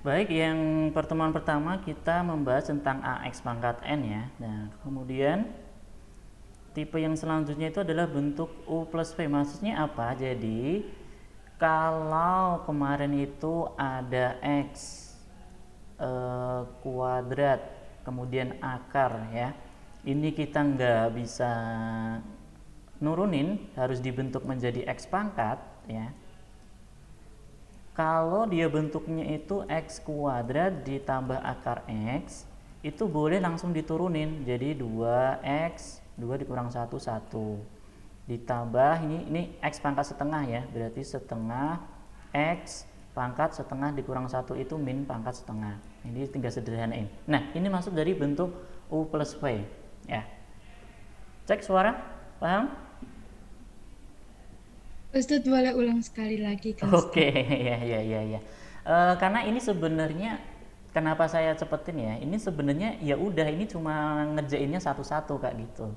Baik, yang pertemuan pertama kita membahas tentang AX pangkat N ya. Nah, kemudian tipe yang selanjutnya itu adalah bentuk U plus V. Maksudnya apa? Jadi, kalau kemarin itu ada X kuadrat, kemudian akar ya. Ini kita nggak bisa nurunin, harus dibentuk menjadi X pangkat ya. Kalau dia bentuknya itu X kuadrat ditambah akar X, itu boleh langsung diturunin. Jadi 2X, 2 dikurang 1, 1. Ditambah, ini X pangkat setengah ya, berarti setengah X pangkat setengah dikurang 1 itu min pangkat setengah. Ini tinggal sederhanain. Nah, ini masuk dari bentuk U plus V. Ya. Cek suara, paham? Ustadz boleh ulang sekali lagi Kak Oke, Ustadz? ya. Karena ini sebenarnya kenapa saya cepetin ya? Ini sebenarnya ya udah ini cuma ngerjainnya satu-satu Kak gitu.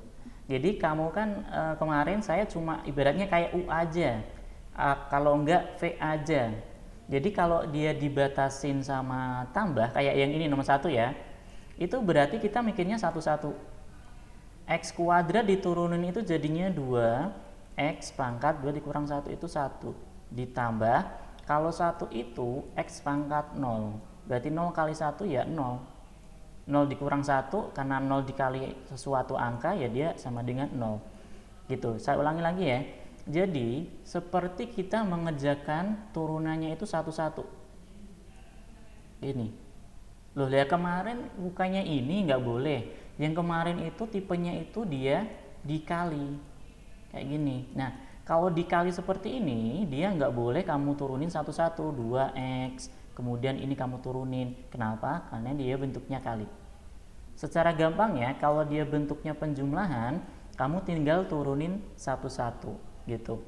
Jadi kamu kan kemarin saya cuma ibaratnya kayak U aja. Kalau enggak V aja. Jadi kalau dia dibatasin sama tambah kayak yang ini nomor satu ya, itu berarti kita mikirnya satu-satu. X kuadrat diturunin itu jadinya 2 X pangkat 2 dikurang 1 itu 1 ditambah kalau 1 itu X pangkat 0 berarti 0 kali 1 ya 0 0 dikurang 1 karena 0 dikali sesuatu angka ya dia sama dengan 0 gitu. Saya ulangi lagi ya, jadi seperti kita mengerjakan turunannya itu satu-satu ini. Loh ya kemarin bukannya ini nggak boleh. Yang kemarin itu tipenya itu dia dikali. Kayak gini. Nah, kalau dikali seperti ini, dia nggak boleh kamu turunin satu-satu. 2X, kemudian ini kamu turunin. Kenapa? Karena dia bentuknya kali. Secara gampang ya, kalau dia bentuknya penjumlahan, kamu tinggal turunin satu-satu. Gitu.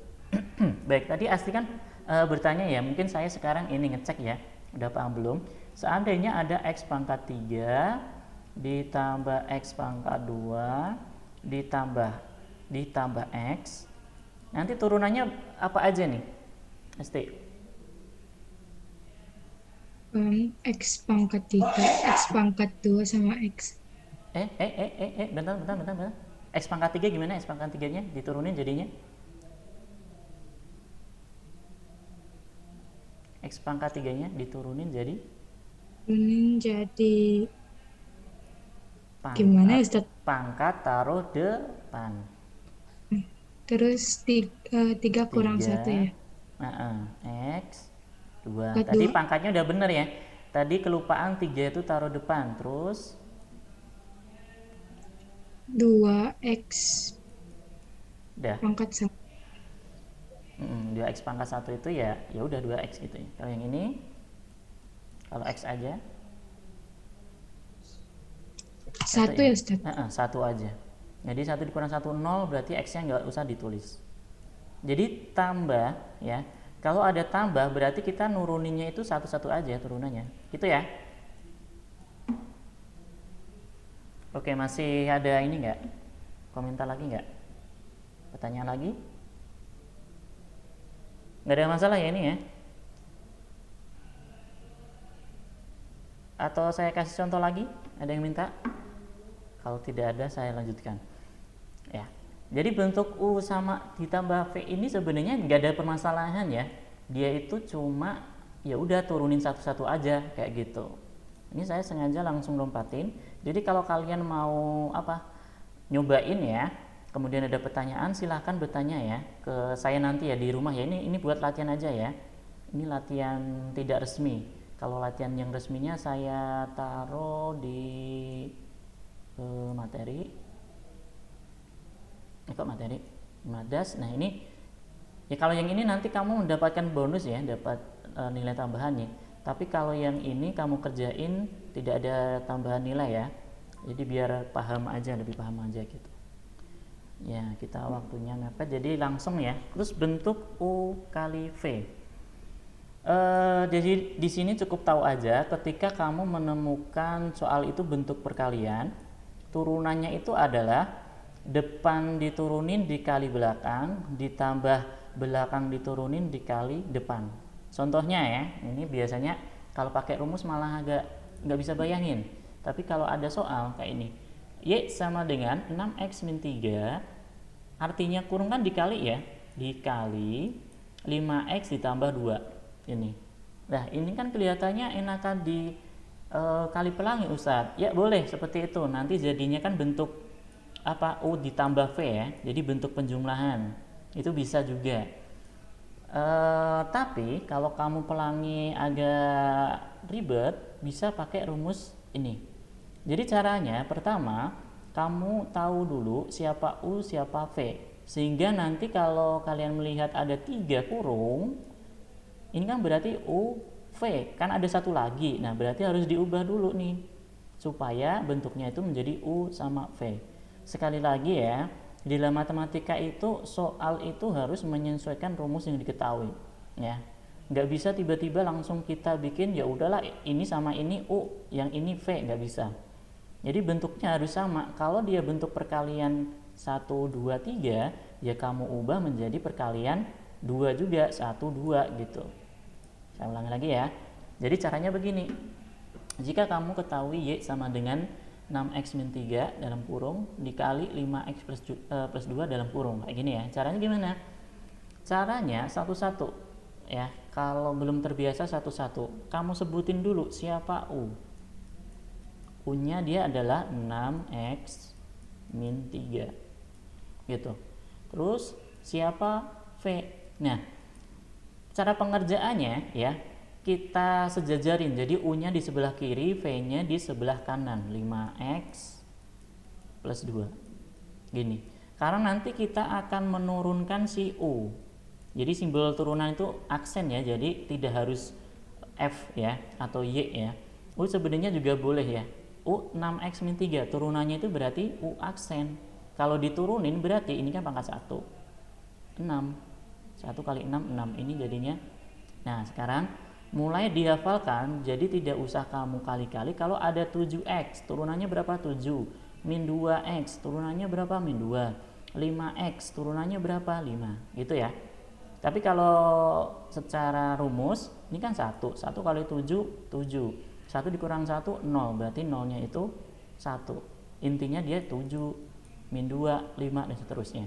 Baik, tadi Asti kan bertanya ya, mungkin saya sekarang ini ngecek ya, udah paham belum? Seandainya ada X pangkat 3 ditambah X pangkat 2 ditambah X, nanti turunannya apa aja nih? Asti. X pangkat 3, X pangkat 2 sama X. Bentar. X pangkat 3 gimana? X pangkat 3-nya diturunin jadinya? X pangkat 3-nya diturunin jadi Ini jadi gimana pangkat ya Ustadz? pangkat taruh depan. Terus 3 kurang satu 3 ya? X 2. Pangkat Tadi 2, pangkatnya udah bener ya. Tadi kelupaan 3 itu taruh depan. Terus 2X udah. pangkat 1. 2X pangkat 1 itu ya ya udah 2X gitu ya. Kalau yang ini kalau X aja satu Satu ya. ya Ustadz? Satu aja. Jadi 1 dikurang 1 0 berarti X-nya nggak usah ditulis. Jadi tambah ya. Kalau ada tambah berarti kita nuruninnya itu satu-satu aja turunannya. Gitu ya. Oke, masih ada ini nggak? Komentar lagi nggak? Pertanyaan lagi? Nggak ada masalah ya ini ya? Atau saya kasih contoh lagi? Ada yang minta? Kalau tidak ada saya lanjutkan. Ya. Jadi bentuk U sama ditambah V ini sebenarnya nggak ada permasalahan ya. Dia itu cuma ya udah turunin satu-satu aja kayak gitu. Ini saya sengaja langsung lompatin. Jadi kalau kalian mau apa nyobain ya, kemudian ada pertanyaan silahkan bertanya ya ke saya nanti ya di rumah ya. Ini buat latihan aja ya. Ini latihan tidak resmi. Kalau latihan yang resminya saya taruh di materi. Kok materi? Madas. Nah ini ya kalau yang ini nanti kamu mendapatkan bonus ya, dapat nilai tambahannya. Tapi kalau yang ini kamu kerjain tidak ada tambahan nilai ya. Jadi biar paham aja, lebih paham aja gitu. Ya, kita waktunya mepet jadi langsung ya. Terus bentuk U kali V. Jadi di sini cukup tahu aja ketika kamu menemukan soal itu bentuk perkalian, turunannya itu adalah depan diturunin dikali belakang ditambah belakang diturunin dikali depan. Contohnya ya, ini biasanya Kalau pakai rumus malah agak nggak bisa bayangin. Tapi kalau ada soal kayak ini, Y sama dengan 6X min 3, artinya kurung kan dikali ya, dikali 5X ditambah 2 ini. Nah ini kan kelihatannya enakan di kali pelangi Ustadz. Ya boleh seperti itu, nanti jadinya kan bentuk apa, U ditambah V ya, jadi bentuk penjumlahan, itu bisa juga. Tapi kalau kamu pelangi agak ribet, bisa pakai rumus ini. Jadi caranya pertama, kamu tahu dulu siapa U, siapa V, sehingga nanti kalau kalian melihat ada 3 kurung, ini kan berarti U, V, kan ada satu lagi. Nah berarti harus diubah dulu nih, supaya bentuknya itu menjadi U sama V. Sekali lagi ya, di dalam matematika itu soal itu harus menyesuaikan rumus yang diketahui ya. Nggak bisa tiba-tiba langsung kita bikin ya udahlah ini sama ini U, yang ini V, nggak bisa. Jadi bentuknya harus sama. Kalau dia bentuk perkalian 1, 2, 3, ya kamu ubah menjadi perkalian 2 juga, 1, 2 gitu. Saya ulangi lagi ya. Jadi caranya begini, jika kamu ketahui Y sama dengan 6X min 3 dalam kurung dikali 5X plus 2 dalam kurung, kayak gini ya. Caranya gimana? Caranya satu-satu ya. Kalau belum terbiasa satu-satu, kamu sebutin dulu siapa U. U-nya dia adalah 6X min 3 gitu. Terus siapa V. Nah cara pengerjaannya ya, kita sejajarin. Jadi U-nya di sebelah kiri, V-nya di sebelah kanan, 5X plus 2 gini. Karena nanti kita akan menurunkan si U. Jadi simbol turunan itu aksen ya, jadi tidak harus F ya atau Y ya. U sebenarnya juga boleh ya. U 6X min 3, turunannya itu berarti U aksen. Kalau diturunin berarti ini kan pangkat 1, 6. 1 kali 6, 6. Ini jadinya. Nah sekarang mulai dihafalkan, jadi tidak usah kamu kali-kali. Kalau ada 7X, turunannya berapa? 7. Min 2X, turunannya berapa? Min 2. 5X, turunannya berapa? 5. Gitu ya. Tapi kalau secara rumus, ini kan 1. 1 kali 7, 7. 1 dikurang 1, 0. Berarti 0-nya itu 1. Intinya dia 7, min 2, 5, dan seterusnya.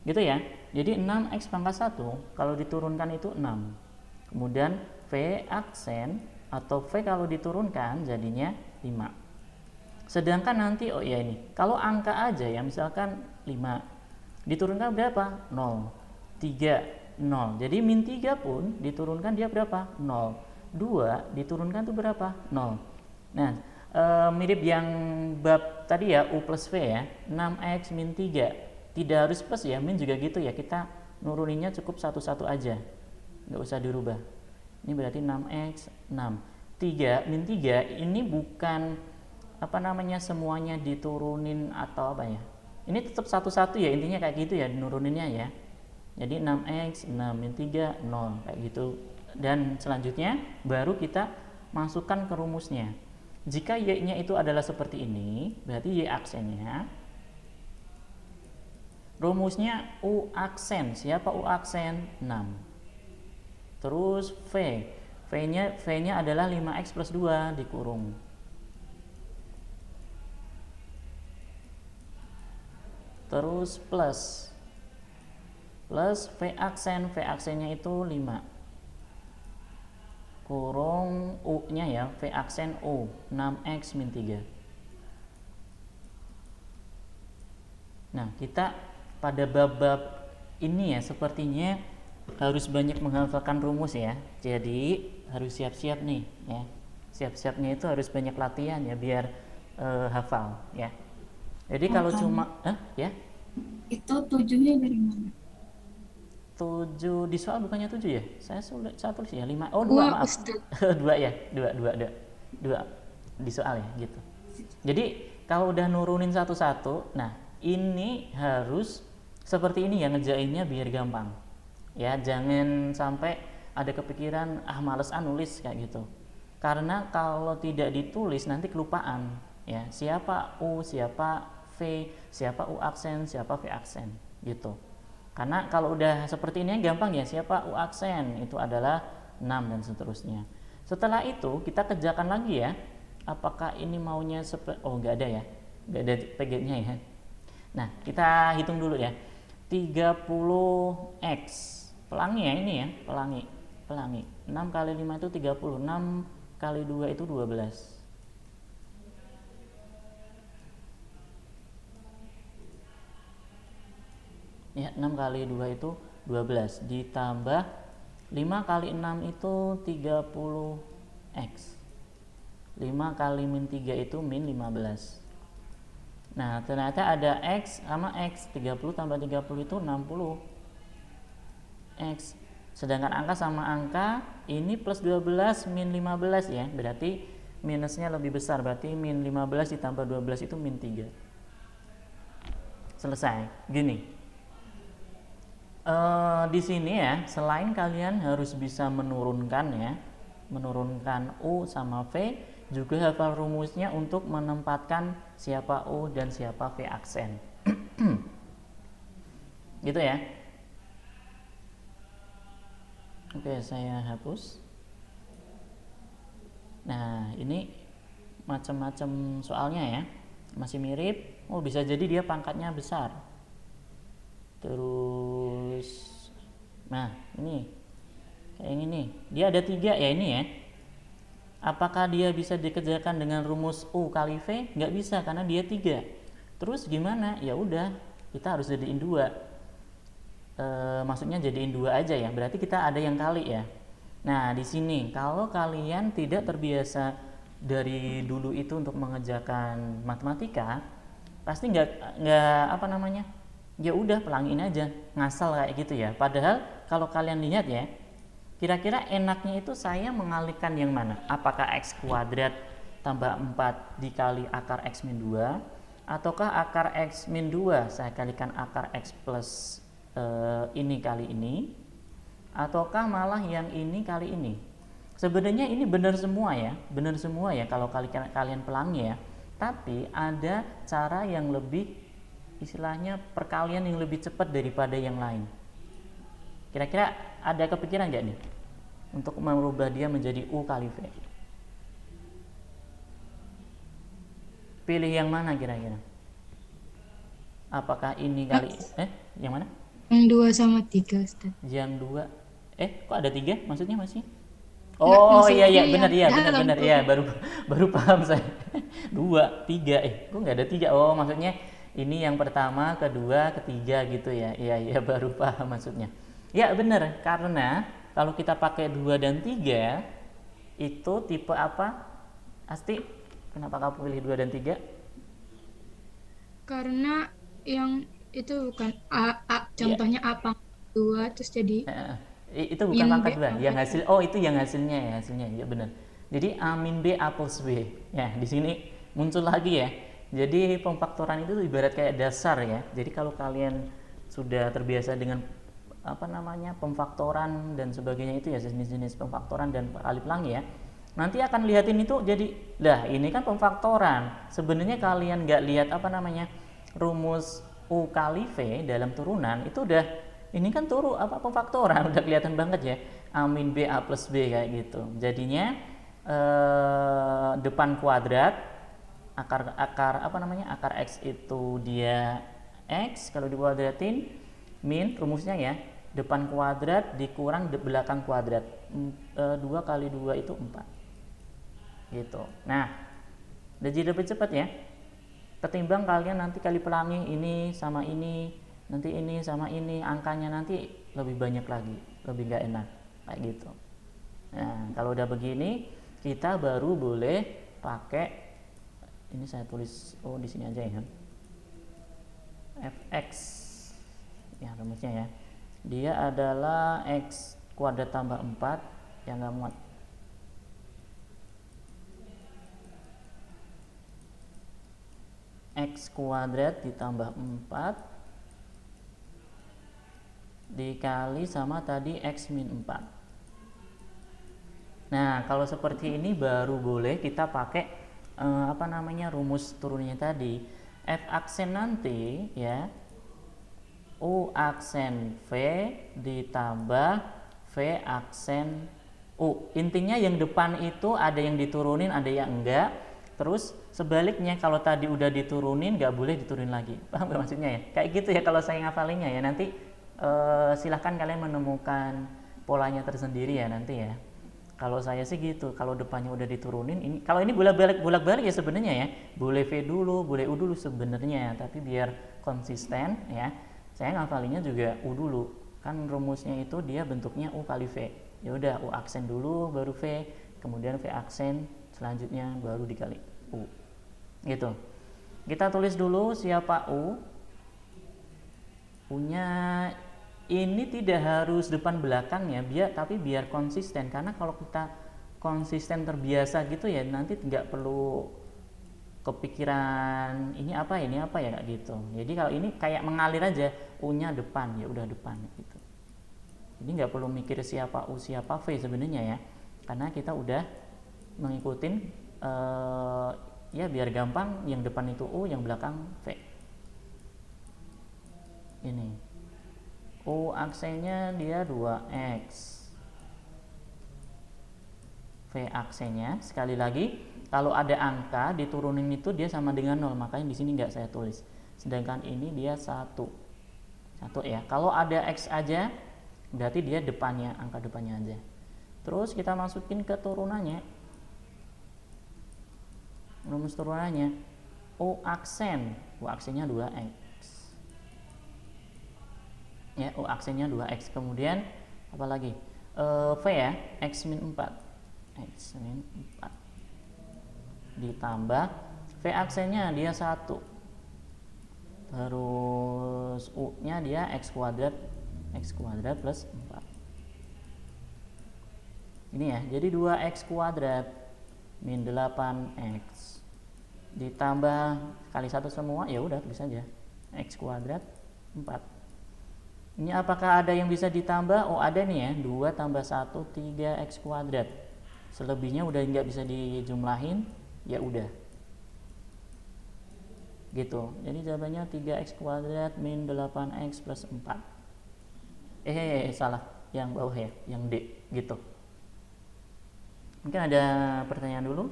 Gitu ya. Jadi 6X pangkat 1, kalau diturunkan itu 6. Kemudian V aksen atau V kalau diturunkan jadinya 5. Sedangkan nanti, oh ya ini, kalau angka aja ya, misalkan 5, diturunkan berapa? 0. 3, 0. Jadi min 3 pun diturunkan dia berapa? 0. 2 diturunkan itu berapa? 0. Nah, mirip yang bab tadi ya, U plus V ya, 6X min 3. Tidak harus plus ya, min juga gitu ya, kita nuruninnya cukup satu-satu aja, nggak usah dirubah. Ini berarti 6X 6. 3 min 3 ini bukan apa namanya semuanya diturunin atau apa ya, ini tetap satu-satu ya, intinya kayak gitu ya nuruninnya ya. Jadi 6X 6 min 3 0 kayak gitu. Dan selanjutnya baru kita masukkan ke rumusnya. Jika Y nya itu adalah seperti ini, berarti Y aksennya, rumusnya U aksen. Siapa U aksen? 6. Terus V. V-nya adalah 5X plus 2 dikurung. Terus plus V aksen. V aksennya itu 5. Kurung U-nya ya, V aksen U, 6X min 3. Nah, kita pada bab-bab ini ya sepertinya harus banyak menghafalkan rumus ya. Jadi harus siap-siap nih ya. Siap-siapnya itu harus banyak latihan ya biar hafal ya. Jadi kalau cuma ya. Itu 7-nya dari mana? 7 di soal bukannya 7 ya? Saya tulis ya 5. Oh, 2 Wah, maaf. Ustaz. 2 ya. 2 di soal ya gitu. Jadi kalau udah nurunin satu-satu, nah ini harus seperti ini ya ngejainnya biar gampang. Ya, jangan sampai ada kepikiran males nulis kayak gitu. Karena kalau tidak ditulis nanti kelupaan ya. Siapa U, siapa V, siapa U aksen, siapa V aksen gitu. Karena kalau udah seperti ini gampang ya, siapa U aksen itu adalah 6 dan seterusnya. Setelah itu kita kerjakan lagi ya. Apakah ini maunya oh nggak ada ya, nggak ada PG-nya ya. Nah kita hitung dulu ya. 30x pelangi ya, ini ya pelangi 6 kali 5 itu 30, 6 kali 2 itu 12 ya. 6 kali 2 itu 12 ditambah 5 kali 6 itu 30x. 5 kali min 3 itu min 15. Nah ternyata ada x sama x. 30 tambah 30 itu 60 x. Sedangkan angka sama angka, ini plus 12 min 15 ya, berarti minusnya lebih besar, berarti min 15 ditambah 12 itu min 3. Selesai. Gini, di sini ya, selain kalian harus bisa menurunkan ya, menurunkan U sama V, juga hafal rumusnya untuk menempatkan siapa U dan siapa V aksen. Gitu ya. Oke, saya hapus. Nah, ini macam-macam soalnya ya. Masih mirip. Oh, bisa jadi dia pangkatnya besar. Terus, nah ini kayak ini nih, dia ada 3 ya ini ya. Apakah dia bisa dikerjakan dengan rumus U kali V? Nggak bisa karena dia 3. Terus gimana? Ya udah, kita harus jadiin 2. Maksudnya jadiin 2 aja ya. Berarti kita ada yang kali ya. Nah di sini kalau kalian tidak terbiasa dari dulu itu untuk mengerjakan matematika, pasti nggak apa namanya, ya udah pelangin aja ngasal kayak gitu ya. Padahal kalau kalian lihat ya, kira-kira enaknya itu saya mengalihkan yang mana? Apakah x kuadrat tambah 4 dikali akar x min 2, ataukah akar x min 2 saya kalikan akar x plus ini kali ini, ataukah malah yang ini kali ini? Sebenarnya ini benar semua ya kalau kalian pelangi ya. Tapi ada cara yang lebih, istilahnya perkalian yang lebih cepat daripada yang lain. Kira-kira ada kepikiran nggak nih untuk merubah dia menjadi U kali V? Pilih yang mana kira-kira? Apakah ini kali yang mana? Yang 2 sama 3, Ustaz. Yang 2. Kok ada 3? Maksudnya masih? Nggak, Oh iya maksudnya benar yang benar dalam tuh. ya, baru paham saya. 2, 3. Kok nggak ada 3? Oh maksudnya ini yang pertama, kedua, ketiga gitu ya. Iya baru paham maksudnya. Ya benar, karena kalau kita pakai 2 dan 3 itu tipe apa? Asti, kenapa kamu pilih 2 dan 3? Karena yang itu bukan Iya. contohnya A pangkat 2 terus jadi Itu bukan min B pangkat 2 yang pangkat hasil. Oh itu yang hasilnya ya benar. Jadi A min B A plus B ya. Di sini muncul lagi ya. Jadi pemfaktoran itu ibarat kayak dasar ya. Jadi kalau kalian sudah terbiasa dengan apa namanya pemfaktoran dan sebagainya itu ya, jenis-jenis pemfaktoran dan kali pelangi ya, nanti akan lihatin itu jadi, lah ini kan pemfaktoran. Sebenarnya kalian nggak lihat apa namanya rumus U kali V dalam turunan itu udah, ini kan pemfaktoran udah kelihatan banget ya, A min B A plus B kayak gitu. Jadinya depan kuadrat akar apa namanya akar X itu dia X kalau dikuadratin, min rumusnya ya depan kuadrat dikurang belakang kuadrat, 2 kali 2 itu 4 gitu. Nah udah jadi lebih cepat ya ketimbang kalian nanti kali pelangi ini sama ini, nanti ini sama ini, angkanya nanti lebih banyak lagi, lebih gak enak kayak gitu. Nah kalau udah begini kita baru boleh pakai ini, saya tulis di sini aja ya, fx ya rumusnya ya, dia adalah x kuadrat tambah 4 yang nggak muat, x kuadrat ditambah 4 dikali sama tadi x min 4. Nah kalau seperti ini baru boleh kita pakai apa namanya rumus turunnya tadi, f aksen nanti ya U aksen V ditambah V aksen Intinya yang depan itu ada yang diturunin, ada yang enggak. Terus sebaliknya kalau tadi udah diturunin, nggak boleh diturunin lagi. Paham nggak maksudnya ya? Kayak gitu ya kalau saya ngafalinnya ya. Nanti silahkan kalian menemukan polanya tersendiri ya nanti ya. Kalau saya sih gitu, kalau depannya udah diturunin, ini kalau ini bolak-balik ya sebenarnya ya. Boleh V dulu, boleh U dulu sebenarnya, tapi biar konsisten ya. Saya ngafalinnya juga U dulu. Kan rumusnya itu dia bentuknya U kali V. Ya udah U aksen dulu baru V, kemudian V aksen selanjutnya baru dikali U. Gitu. Kita tulis dulu siapa U. U-nya ini tidak harus depan belakang ya, tapi biar konsisten, karena kalau kita konsisten terbiasa gitu ya nanti nggak perlu kepikiran ini apa ya kayak gitu. Jadi kalau ini kayak mengalir aja, U-nya depan ya udah depan gitu. Jadi nggak perlu mikir siapa U siapa V sebenarnya ya, karena kita udah mengikutin ya biar gampang, yang depan itu U, yang belakang V. Ini U aksennya dia 2x, V aksennya sekali lagi kalau ada angka diturunin itu dia sama dengan 0, makanya di sini nggak saya tulis. Sedangkan ini dia 1 ya. Kalau ada x aja berarti dia depannya, angka depannya aja. Terus kita masukin ke turunannya, rumus turunannya U aksennya 2x ya, U aksennya 2x. Kemudian apa lagi, V ya, x min 4 ditambah V aksennya dia 1, terus U nya dia x kuadrat plus 4 ini ya. Jadi 2x kuadrat min 8x ditambah kali 1 semua, ya udah tulis aja x kuadrat 4. Ini apakah ada yang bisa ditambah? Ada nih ya, 2 tambah 1 3x kuadrat. Selebihnya udah nggak bisa dijumlahin, ya udah gitu. Jadi jawabannya 3x kuadrat min 8x plus 4. Salah, yang bawah ya, yang D gitu. Mungkin ada pertanyaan dulu?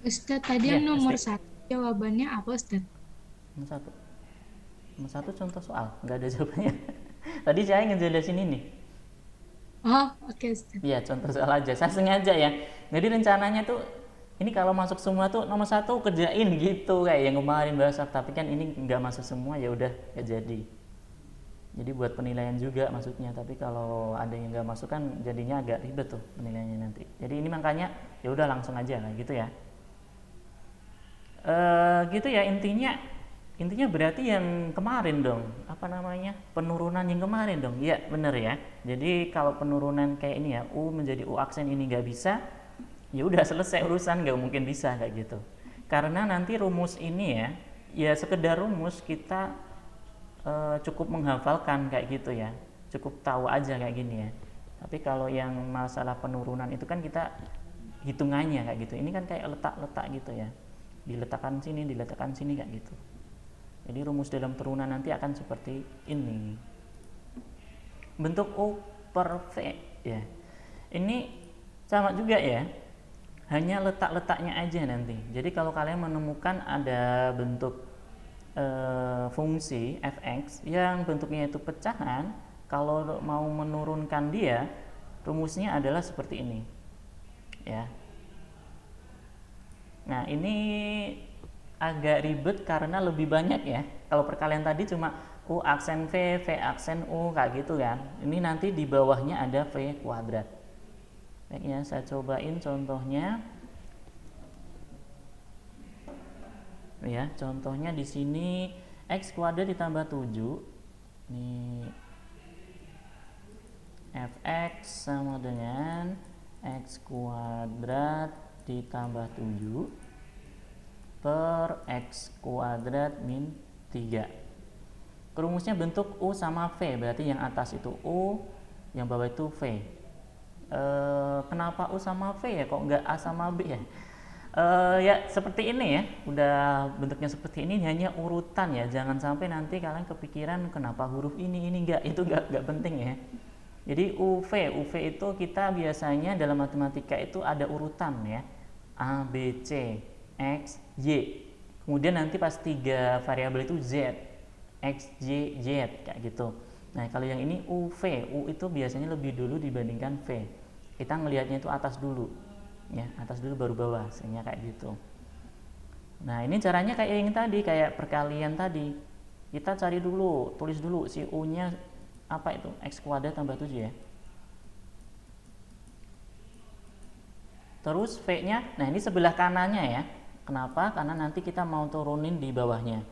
Ustadz, tadi yang nomor 1 jawabannya apa Ustadz? Nomor 1 contoh soal, nggak ada jawabannya. Tadi saya ngejelasin ini. Oh, oke Ustadz. Iya, contoh soal aja. Saya sengaja ya. Jadi rencananya tuh ini kalau masuk semua tuh nomor 1 kerjain gitu kayak yang kemarin bahasa, tapi kan ini nggak masuk semua, ya udah nggak jadi. Jadi buat penilaian juga maksudnya, tapi kalau ada yang nggak masuk kan jadinya agak ribet tuh penilaiannya nanti. Jadi ini makanya ya udah langsung aja lah gitu ya. Gitu ya intinya berarti yang kemarin dong, apa namanya, penurunan yang kemarin dong. Iya bener ya. Jadi kalau penurunan kayak ini ya, U menjadi U aksen ini nggak bisa, ya udah selesai urusan, nggak mungkin bisa kayak gitu. Karena nanti rumus ini ya sekedar rumus kita cukup menghafalkan kayak gitu ya, cukup tahu aja kayak gini ya. Tapi kalau yang masalah penurunan itu kan kita hitungannya kayak gitu. Ini kan kayak letak-letak gitu ya, diletakkan sini kayak gitu. Jadi rumus dalam turunan nanti akan seperti ini, bentuk U per V ya. Ini sama juga ya, hanya letak-letaknya aja nanti. Jadi kalau kalian menemukan ada bentuk fungsi fx yang bentuknya itu pecahan, kalau mau menurunkan dia rumusnya adalah seperti ini ya. Nah ini agak ribet karena lebih banyak ya. Kalau perkalian tadi cuma U aksen V, V aksen U kayak gitu kan. Ini nanti di bawahnya ada V kuadrat. Baik ya, saya cobain contohnya. Ya, contohnya di sini x kuadrat ditambah 7. Ini fx sama dengan x kuadrat ditambah 7 per x kuadrat min 3. Rumusnya bentuk U sama V, berarti yang atas itu U, yang bawah itu V. Kenapa U sama V ya, kok nggak A sama B ya? Ya seperti ini ya, udah bentuknya seperti ini, hanya urutan ya. Jangan sampai nanti kalian kepikiran kenapa huruf ini enggak, itu enggak penting ya. Jadi UV itu kita biasanya dalam matematika itu ada urutan ya. A, B, C, X, Y. Kemudian nanti pas 3 variabel itu Z, X, Y, Z kayak gitu. Nah, kalau yang ini UV, U itu biasanya lebih dulu dibandingkan V. Kita ngelihatnya itu atas dulu. Ya, atas dulu baru bawah, sehingga kayak gitu. Nah, ini caranya kayak yang tadi, kayak perkalian tadi. Kita cari dulu, tulis dulu si U-nya apa itu? X kuadrat tambah 7 ya. Terus V-nya, nah ini sebelah kanannya ya. Kenapa? Karena nanti kita mau turunin di bawahnya.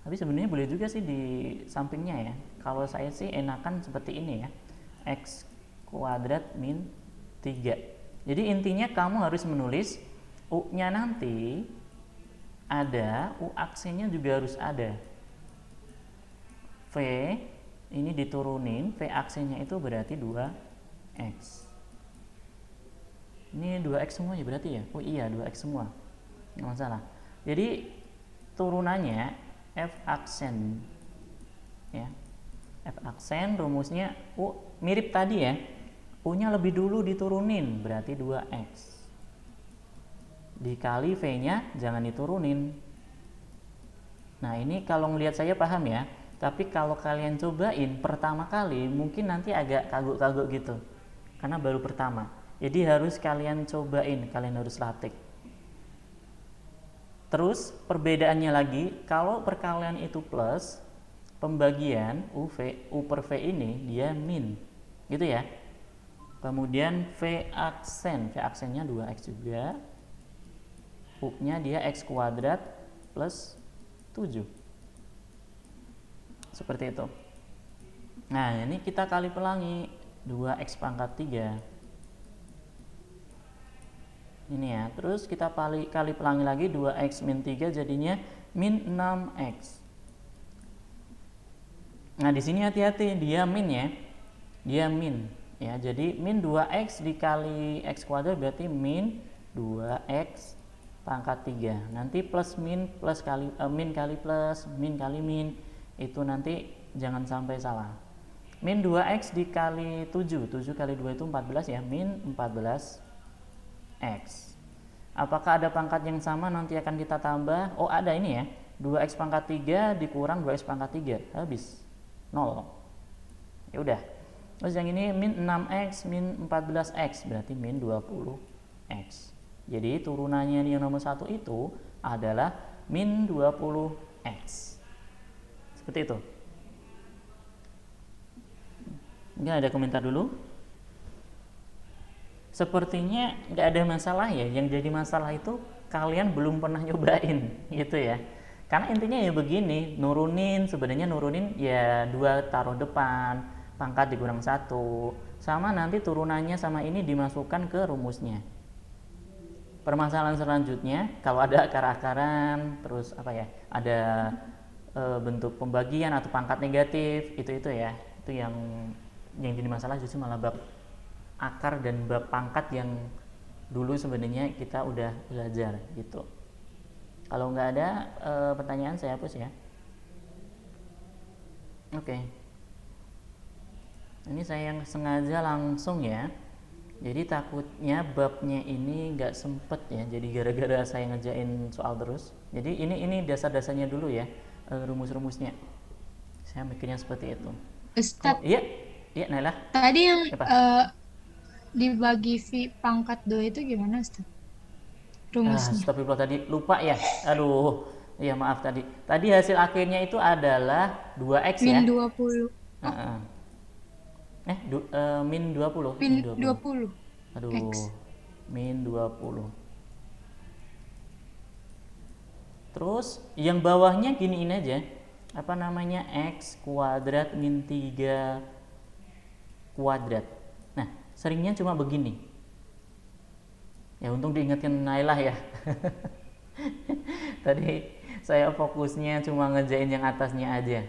Tapi sebenarnya boleh juga sih di sampingnya ya. Kalau saya sih enakan seperti ini ya. X kuadrat min 3. Jadi intinya kamu harus menulis U-nya nanti ada, U aksinya juga harus ada. V ini diturunin, V aksinya itu berarti 2X. Ini 2X semua ya berarti ya? Oh iya 2X semua, nggak masalah. Jadi turunannya F aksen ya. F aksen rumusnya U mirip tadi ya. U nya lebih dulu diturunin berarti 2X. Dikali V nya jangan diturunin. Nah ini kalau ngelihat saya paham ya. Tapi kalau kalian cobain pertama kali mungkin nanti agak kagok-kagok gitu. Karena baru pertama. Jadi harus kalian cobain, kalian harus latih. Terus perbedaannya lagi, kalau perkalian itu plus, pembagian U per V ini dia min. Gitu ya. Kemudian V aksennya 2X juga. U-nya dia X kuadrat plus 7. Seperti itu. Nah, ini kita kali pelangi 2X pangkat 3. Ini ya. Terus kita kali pelangi lagi 2X min 3 jadinya min 6X. Nah, di sini hati-hati, dia min ya. Dia min ya. Jadi min 2X dikali X kuadrat berarti min 2X pangkat 3. Nanti plus min plus kali min kali plus, min kali min. Itu nanti jangan sampai salah. Min 2X dikali 7 kali 2 itu 14 ya, min 14X. Apakah ada pangkat yang sama nanti akan kita tambah? Oh ada ini ya, 2X pangkat 3 dikurang 2X pangkat 3, habis 0. Ya udah. Terus yang ini min 6X min 14X berarti min 20X. Jadi turunannya yang nomor 1 itu adalah min 20X. Seperti itu. Nggak ada komentar dulu? Sepertinya nggak ada masalah ya. Yang jadi masalah itu kalian belum pernah nyobain gitu ya. Karena intinya ya begini, sebenarnya nurunin ya 2 taruh depan, pangkat dikurang 1, sama nanti turunannya sama ini dimasukkan ke rumusnya. Permasalahan selanjutnya kalau ada akar-akaran, terus apa ya, ada bentuk pembagian atau pangkat negatif, itu ya, itu yang jadi masalah justru malah bab akar dan bab pangkat yang dulu sebenarnya kita udah belajar gitu. Kalau nggak ada pertanyaan saya hapus ya. Oke. Ini saya yang sengaja langsung ya. Jadi takutnya babnya ini nggak sempet ya. Jadi gara-gara saya ngerjain soal terus. Jadi ini dasar-dasarnya dulu ya, rumus-rumusnya. Saya mikirnya seperti itu. Ustadz, Iya, Nailah. tadi yang Apa? dibagi V pangkat 2 itu gimana, Ustadz? Rumusnya. Astagfirullah tadi lupa ya. Aduh, ya maaf tadi. Tadi hasil akhirnya itu adalah 2X ya. Min 20. Min 20. Min 20. Aduh, X. min 20. Terus yang bawahnya giniin aja. Apa namanya? X kuadrat min 3 kuadrat. Nah, seringnya cuma begini. Ya untung diingetin Nailah ya. Tadi saya fokusnya cuma ngerjain yang atasnya aja.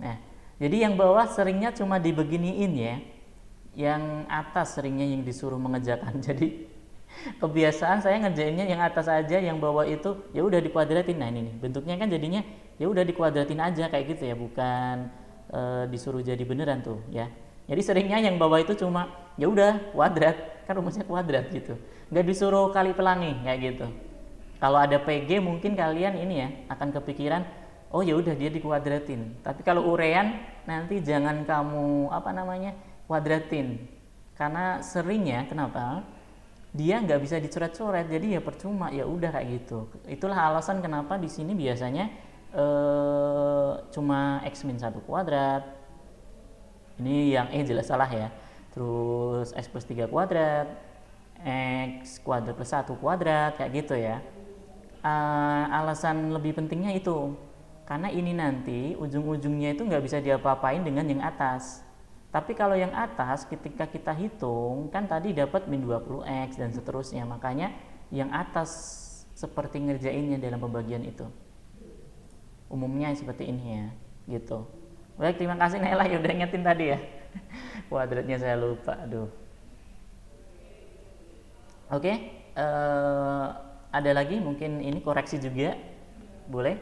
Nah, jadi yang bawah seringnya cuma dibeginiin ya. Yang atas seringnya yang disuruh mengerjakan. Jadi kebiasaan saya ngerjainnya yang atas aja, yang bawah itu ya udah dikuadratin. Nah ini nih, bentuknya kan jadinya ya udah dikuadratin aja kayak gitu ya, bukan disuruh jadi beneran tuh ya. Jadi seringnya yang bawah itu cuma ya udah kuadrat, kan rumusnya kuadrat gitu. Nggak disuruh kali pelangi kayak gitu. Kalau ada PG mungkin kalian ini ya akan kepikiran, oh ya udah dia dikuadratin. Tapi kalau urean nanti jangan kamu apa namanya kuadratin, karena seringnya kenapa? Dia nggak bisa dicoret-coret, jadi ya percuma, ya udah kayak gitu. Itulah alasan kenapa di sini biasanya cuma x min 1 kuadrat. Ini yang jelas salah ya. Terus x plus 3 kuadrat, x kuadrat plus 1 kuadrat kayak gitu ya. Alasan lebih pentingnya itu karena ini nanti ujung-ujungnya itu nggak bisa diapa-apain dengan yang atas. Tapi kalau yang atas ketika kita hitung kan tadi dapat min 20x dan seterusnya, makanya yang atas seperti ngerjainnya dalam pembagian itu umumnya seperti ini ya gitu. Baik, terima kasih Nela ya udah ingetin tadi ya. Kuadratnya saya lupa, aduh. Oke, ada lagi mungkin ini koreksi juga boleh?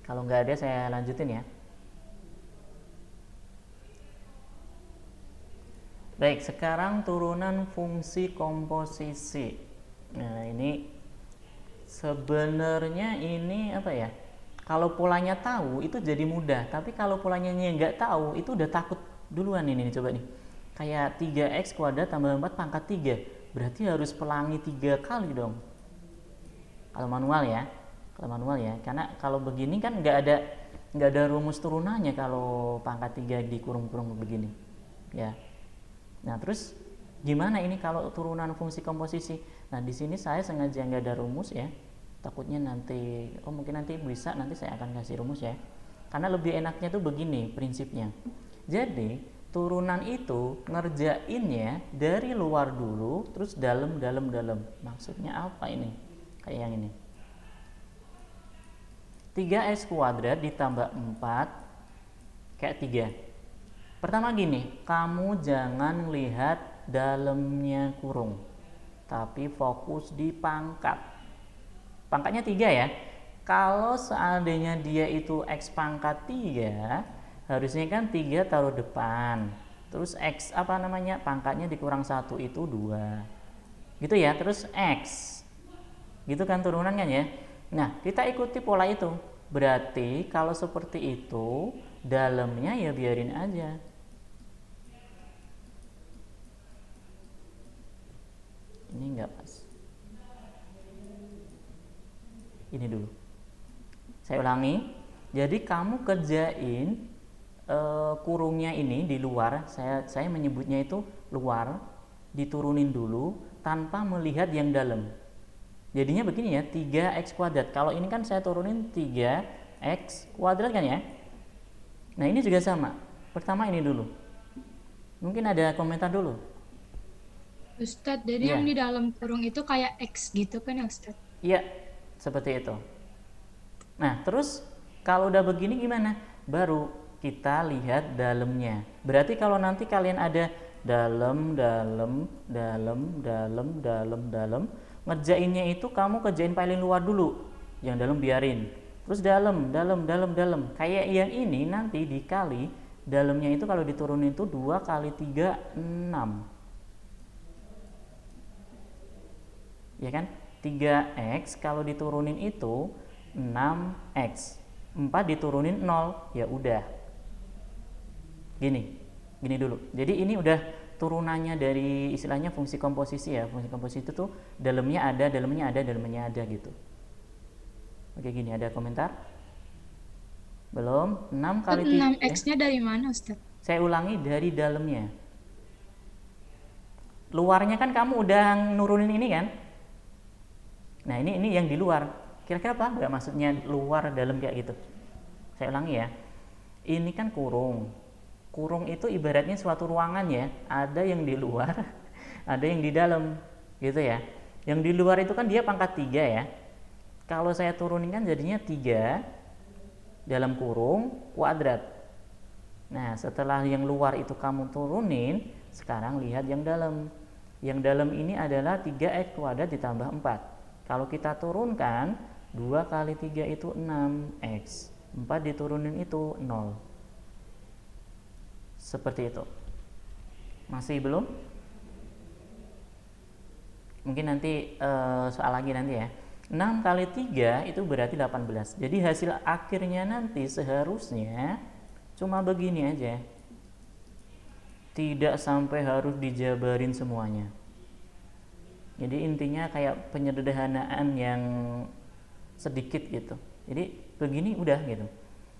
Kalau nggak ada saya lanjutin ya. Baik, sekarang turunan fungsi komposisi. Nah, ini sebenarnya ini apa ya? Kalau polanya tahu itu jadi mudah, tapi kalau polanya nggak tahu itu udah takut duluan ini nih, coba nih. Kayak 3x kuadrat tambah 4 pangkat 3. Berarti harus pelangi 3 kali dong. Kalau manual ya. Kalau manual ya. Karena kalau begini kan nggak ada rumus turunannya kalau pangkat 3 dikurung-kurung begini. Ya. Nah, terus gimana ini kalau turunan fungsi komposisi? Nah, di sini saya sengaja nggak ada rumus ya. Takutnya nanti, mungkin nanti bisa, nanti saya akan kasih rumus ya. Karena lebih enaknya tuh begini prinsipnya. Jadi, turunan itu ngerjainnya dari luar dulu, terus dalam. Maksudnya apa ini? Kayak yang ini. 3x kuadrat ditambah 4 kayak 3. Pertama gini, kamu jangan lihat dalamnya kurung, tapi fokus di pangkat. Pangkatnya 3 ya. Kalau seandainya dia itu x pangkat 3, harusnya kan 3 taruh depan. Terus x pangkatnya dikurang 1 itu 2. Gitu ya, terus x. Gitu kan turunannya ya. Nah, kita ikuti pola itu. Berarti kalau seperti itu, dalamnya ya biarin aja. Ini enggak pas. Ini dulu. Saya ulangi. Jadi kamu kerjain kurungnya ini di luar. Saya menyebutnya itu luar. Diturunin dulu tanpa melihat yang dalam. Jadinya begini ya, 3x kuadrat. Kalau ini kan saya turunin 3x kuadrat kan ya. Nah, ini juga sama. Pertama ini dulu. Mungkin ada komentar dulu. Ustadz, jadi yang di dalam kurung itu kayak X gitu kan ya Ustadz? Iya, seperti itu. Nah, terus kalau udah begini gimana? Baru kita lihat dalamnya. Berarti kalau nanti kalian ada dalam, ngerjainnya itu kamu kerjain paling luar dulu. Yang dalam biarin. Terus dalam. Kayak yang ini nanti dikali dalamnya itu kalau diturunin itu 2 kali 3, 6. Ya kan? 3x kalau diturunin itu 6x. 4 diturunin 0, ya udah. Gini dulu. Jadi ini udah turunannya dari istilahnya fungsi komposisi ya. Fungsi komposisi itu tuh dalamnya ada gitu. Oke, gini, ada komentar? Belum? 6 kali 3 6x-nya dari mana Ustadz? Saya ulangi, dari dalamnya. Luarnya kan kamu udah nurunin ini kan? Nah, ini yang di luar. Kira-kira apa? Enggak maksudnya luar dalam kayak gitu. Saya ulangi ya. Ini kan kurung. Kurung itu ibaratnya suatu ruangan ya. Ada yang di luar, ada yang di dalam, gitu ya. Yang di luar itu kan dia pangkat 3 ya. Kalau saya turunin kan jadinya 3 dalam kurung kuadrat. Nah, setelah yang luar itu kamu turunin, sekarang lihat yang dalam. Yang dalam ini adalah 3x kuadrat ditambah 4. Kalau kita turunkan, 2 kali 3 itu 6x. 4 diturunin itu 0. Seperti itu. Masih belum? Mungkin nanti soal lagi nanti ya. 6 kali 3 itu berarti 18. Jadi hasil akhirnya nanti seharusnya cuma begini aja. Tidak sampai harus dijabarin semuanya. Jadi intinya kayak penyederhanaan yang sedikit gitu. Jadi begini udah gitu.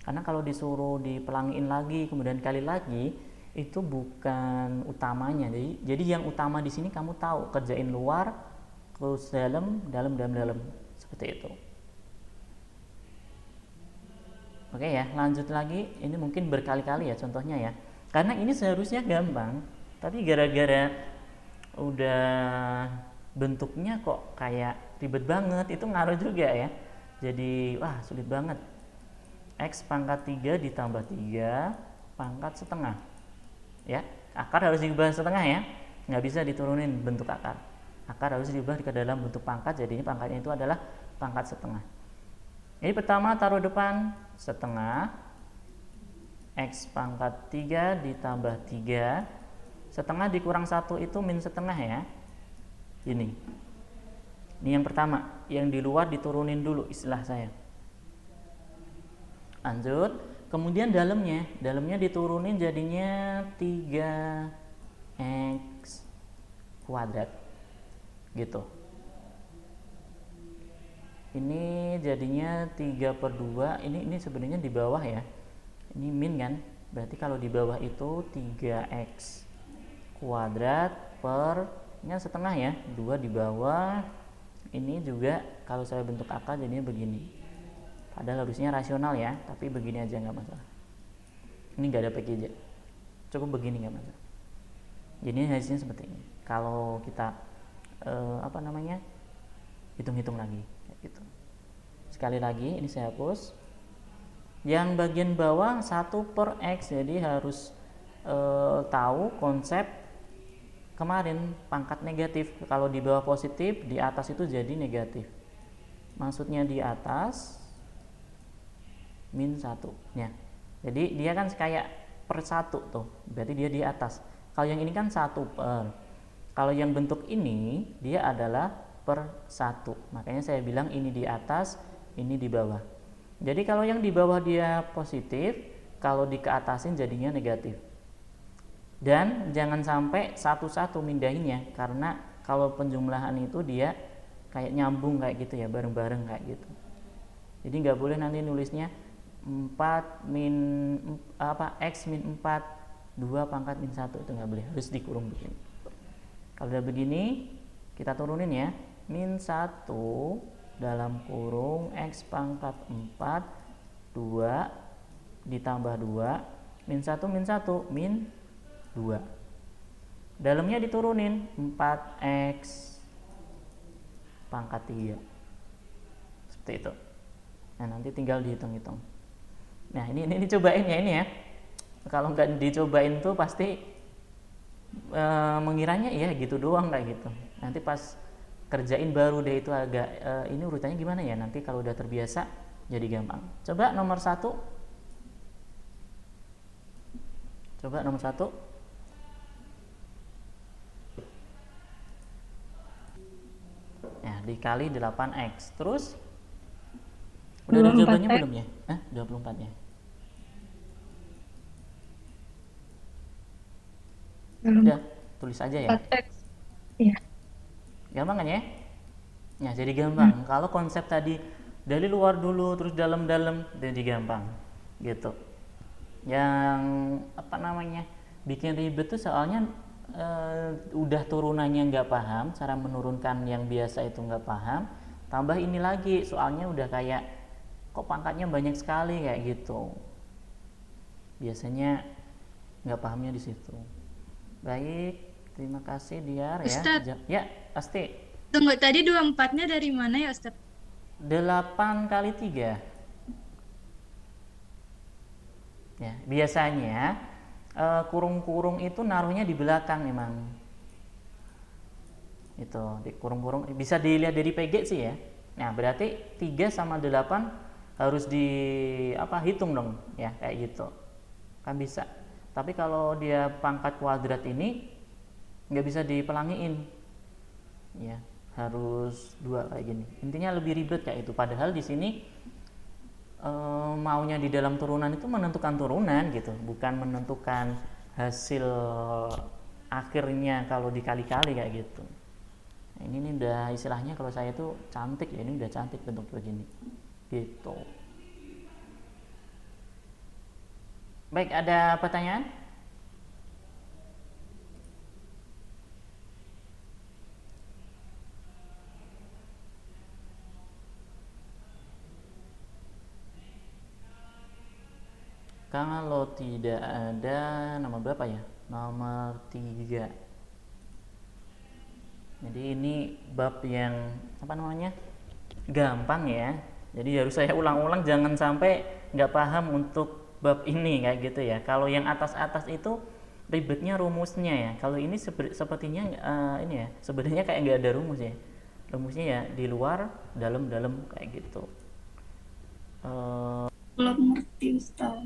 Karena kalau disuruh dipelangiin lagi kemudian kali lagi itu bukan utamanya. Jadi yang utama di sini kamu tahu kerjain luar terus dalam seperti itu. Oke ya, lanjut lagi. Ini mungkin berkali-kali ya contohnya ya. Karena ini seharusnya gampang, tapi gara-gara udah bentuknya kok kayak ribet banget, itu ngaruh juga ya. Jadi wah sulit banget. X pangkat 3 ditambah 3 pangkat setengah. Ya, akar harus diubah setengah ya. Nggak bisa diturunin bentuk akar. Akar harus diubah ke dalam bentuk pangkat, jadinya pangkatnya itu adalah pangkat setengah. Jadi pertama taruh depan setengah, X pangkat 3 ditambah 3, setengah dikurang 1 itu min setengah ya. Ini yang pertama, yang di luar diturunin dulu istilah saya. Lanjut, kemudian dalamnya diturunin jadinya 3x kuadrat gitu. Ini jadinya 3/2. Ini sebenarnya di bawah ya. Ini min kan, berarti kalau di bawah itu 3x kuadrat per nya setengah ya, 2 di bawah. Ini juga kalau saya bentuk akar jadinya begini, padahal harusnya rasional ya, tapi begini aja nggak masalah. Ini nggak ada PGJ, cukup begini nggak masalah. Jadi hasilnya seperti ini kalau kita hitung-hitung lagi gitu. Sekali lagi ini saya hapus. Yang bagian bawah 1/x, jadi harus tahu konsep kemarin pangkat negatif. Kalau di bawah positif, di atas itu jadi negatif. Maksudnya di atas min 1 ya. Jadi dia kan kayak per 1 tuh, berarti dia di atas. Kalau yang ini kan 1 per. Kalau yang bentuk ini dia adalah per 1. Makanya saya bilang ini di atas, ini di bawah. Jadi kalau yang di bawah dia positif, kalau di keatasin jadinya negatif. Dan jangan sampai satu-satu mindahinnya, karena kalau penjumlahan itu dia kayak nyambung kayak gitu ya, bareng-bareng kayak gitu. Jadi nggak boleh nanti nulisnya 4 min x min 4 2 pangkat min 1, itu nggak boleh, harus dikurung begini. Kalau udah begini kita turunin ya, min 1 dalam kurung x pangkat 4 2 ditambah 2 min 1 min 2. Dalamnya diturunin 4x pangkat 3. Seperti itu. Nah, nanti tinggal dihitung-hitung. Nah, ini cobain ya ini ya. Kalau nggak dicobain tuh pasti mengiranya ya gitu doang kayak gitu. Nanti pas kerjain baru deh itu agak ini urutannya gimana ya, nanti kalau udah terbiasa jadi gampang. Coba nomor 1. Coba nomor 1. Ya, dikali 8x. Terus udah ada jawabannya belum ya? 24 ya. Udah, tulis aja ya. 4x. Iya. Gampang kan ya? Ya, jadi gampang. Kalau konsep tadi dari luar dulu terus dalam-dalam, jadi gampang. Gitu. Yang bikin ribet tuh soalnya udah turunannya nggak paham, cara menurunkan yang biasa itu nggak paham, tambah ini lagi soalnya udah kayak kok pangkatnya banyak sekali kayak gitu, biasanya nggak pahamnya di situ. Baik, terima kasih Diar ya. Ustadz, Ya pasti. tunggu, tadi 24-nya dari mana ya Ustadz? 8 kali 3 ya, biasanya kurung-kurung itu naruhnya di belakang memang. Itu di kurung-kurung bisa dilihat dari PG sih ya. Nah, berarti 3 sama 8 harus hitung dong ya, kayak gitu. Kan bisa. Tapi kalau dia pangkat kuadrat ini nggak bisa dipelangiin, ya harus dua kayak gini. Intinya lebih ribet kayak itu. Padahal di sini maunya di dalam turunan itu menentukan turunan gitu, bukan menentukan hasil akhirnya kalau dikali-kali kayak gitu. Nah, ini udah istilahnya kalau saya tuh cantik ya, ini udah cantik bentuk begini gitu. Baik, ada pertanyaan? Kalau tidak ada, nomor berapa ya? Nomor 3. Jadi ini bab yang apa namanya? Gampang ya. Jadi harus saya ulang-ulang, jangan sampai nggak paham untuk bab ini kayak gitu ya. Kalau yang atas-atas itu ribetnya rumusnya ya. Kalau ini sepertinya ini ya, sebenarnya kayak nggak ada rumus ya. Rumusnya ya di luar, dalam-dalam kayak gitu. Belum ngerti Ustaz.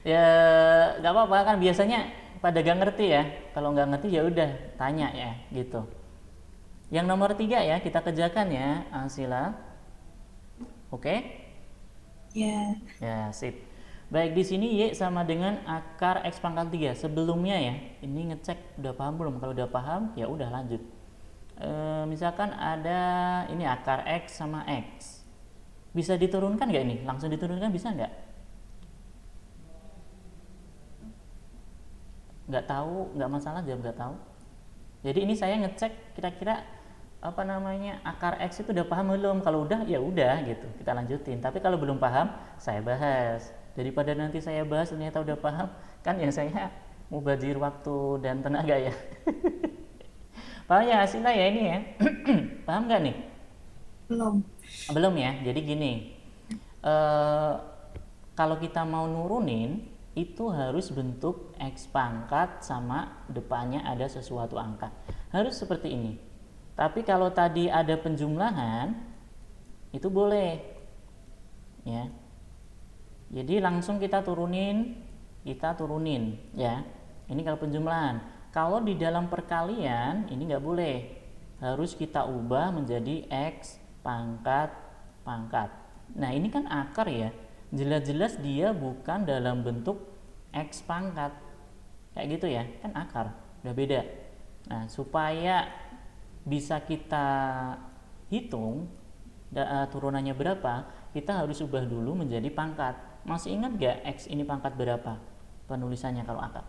Ya nggak apa-apa, kan biasanya pada gak ngerti ya. Kalau nggak ngerti ya udah tanya ya gitu. Yang nomor 3 ya kita kerjakan ya, Sila. Oke? Ya, Ya, sip. Baik, di sini Y sama dengan akar X pangkat 3. Sebelumnya ya, ini ngecek udah paham belum? Kalau udah paham, ya udah lanjut. Misalkan ada ini akar X sama X. Bisa diturunkan nggak ini? Langsung diturunkan bisa nggak? Nggak tahu, nggak masalah jawab nggak tahu. Jadi ini saya ngecek kira-kira apa namanya akar X itu udah paham belum. Kalau udah ya udah gitu kita lanjutin, tapi kalau belum paham saya bahas, daripada nanti saya bahas ternyata udah paham, kan yang saya mubazir waktu dan tenaga ya. Paham ya hasilnya ya ini ya. Paham nggak nih? belum. Belum ya. Jadi gini, eh, kalau kita mau nurunin itu harus bentuk X pangkat sama depannya ada sesuatu angka, harus seperti ini. Tapi kalau tadi ada penjumlahan itu boleh ya. Jadi langsung kita turunin ya. Ini kalau penjumlahan. Kalau di dalam perkalian ini nggak boleh, harus kita ubah menjadi X pangkat pangkat. Nah ini kan akar ya, jelas-jelas dia bukan dalam bentuk X pangkat kayak gitu ya, kan akar udah beda. Nah supaya bisa kita hitung turunannya berapa, kita harus ubah dulu menjadi pangkat. Masih ingat gak X ini pangkat berapa penulisannya kalau akar?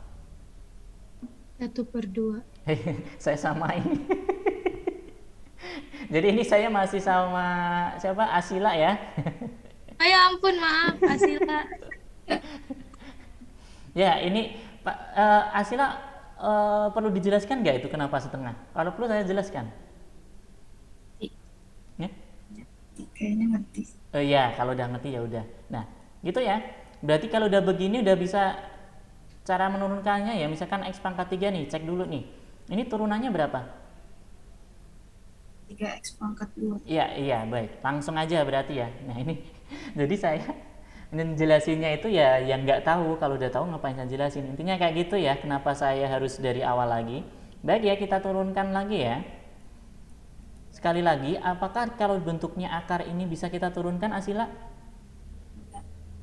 1/2. Saya samain. Jadi ini saya masih sama siapa, Asila ya. Ya ampun, maaf, Asila. Ya ini Pak Asila, perlu dijelaskan nggak itu kenapa setengah? Kalau perlu saya jelaskan. Ya? Kayaknya ngerti. Ya kalau udah ngerti ya udah. Nah gitu ya. Berarti kalau udah begini udah bisa cara menurunkannya ya. Misalkan X pangkat 3 nih, cek dulu nih. Ini turunannya berapa? 3x pangkat 2. Iya, iya, baik. Langsung aja berarti ya. Nah, ini jadi saya menjelasinnya itu ya yang nggak tahu. Kalau udah tahu ngapain saya jelasin. Intinya kayak gitu ya. Kenapa saya harus dari awal lagi. Baik ya, kita turunkan lagi ya. Sekali lagi, apakah kalau bentuknya akar ini bisa kita turunkan, Asila?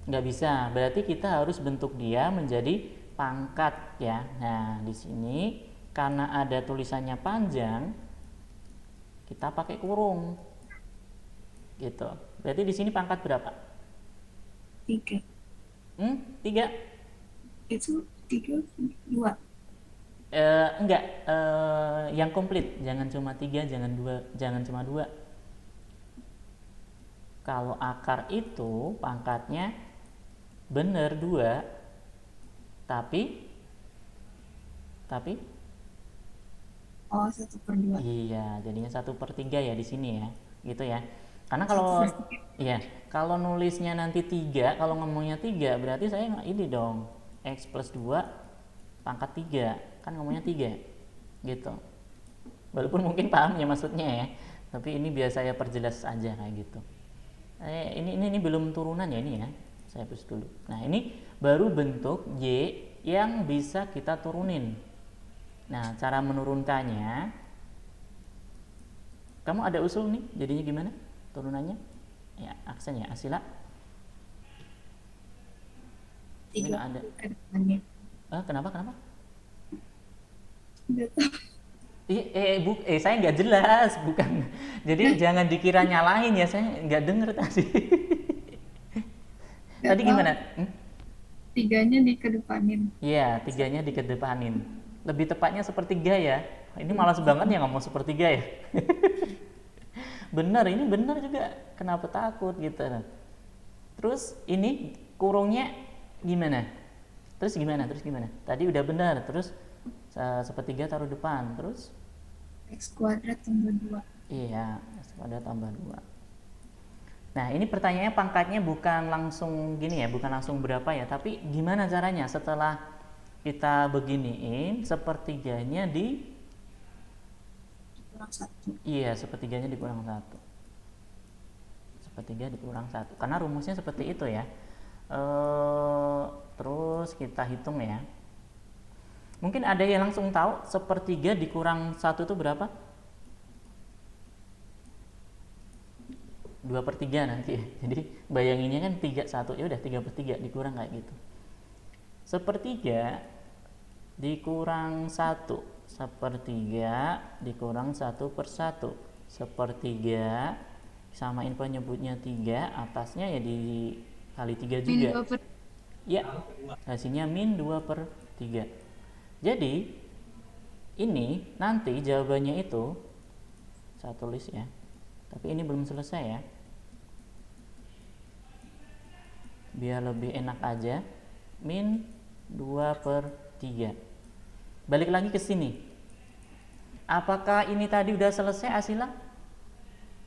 Nggak bisa. Berarti kita harus bentuk dia menjadi pangkat ya. Nah, di sini karena ada tulisannya panjang, kita pakai kurung gitu. Berarti di sini pangkat berapa? 3. 3? Itu 3, 2. Enggak, yang komplit. Jangan cuma 3, jangan 2, jangan cuma 2. Kalau akar itu pangkatnya bener 2, tapi Oh, 1/2. iya, jadinya 1/3 ya di sini ya, gitu ya. Karena kalau iya, kalau nulisnya nanti 3, kalau ngomongnya 3, berarti saya ini dong, X plus 2 pangkat 3, kan ngomongnya 3, gitu. Walaupun mungkin paham ya maksudnya ya, tapi ini biar saya perjelas aja kayak gitu. Ini belum turunan ya ini ya, Saya hapus dulu. Nah, ini baru bentuk Y yang bisa kita turunin. Nah, cara menurunkannya, kamu ada usul nih, jadinya gimana turunannya? Ya, aksen ya, Asila. Ini 30 nggak ada. ke depannya. Kenapa? Nggak tahu. Saya nggak jelas, bukan. Jadi jangan dikira nyalahin ya, saya nggak denger tadi. Nggak Tadi tahu. gimana? 3-nya dikedepanin. Iya, 3-nya dikedepanin. Lebih tepatnya sepertiga ya. Ini malas banget ya ngomong sepertiga ya. Bener, ini bener juga. Kenapa takut gitu? Terus ini kurungnya gimana? Terus gimana? Tadi udah benar. Terus sepertiga taruh depan. Terus? X kuadrat tambah 2. Iya, X kuadrat tambah 2. Nah, ini pertanyaannya pangkatnya bukan langsung gini ya, bukan langsung berapa ya, tapi gimana caranya setelah kita beginiin sepertiganya Kurang 1. iya, sepertiganya dikurang 1. Sepertiga dikurang 1. Karena rumusnya seperti itu ya. Terus kita hitung ya. Mungkin ada yang langsung tahu sepertiga dikurang 1 itu berapa? 2/3 nanti ya. Jadi bayanginnya kan 3/1, ya udah 3/3 dikurang kayak gitu. Sepertiga dikurang 1, sepertiga dikurang 1/1. Sepertiga samain penyebutnya 3, atasnya ya dikali 3 Min juga. 2/3. Ya, hasilnya min 2/3. Jadi ini nanti jawabannya itu saya tulis ya. Tapi ini belum selesai ya. Biar lebih enak aja, min 2/3. Balik lagi ke sini. Apakah ini tadi udah selesai Asila?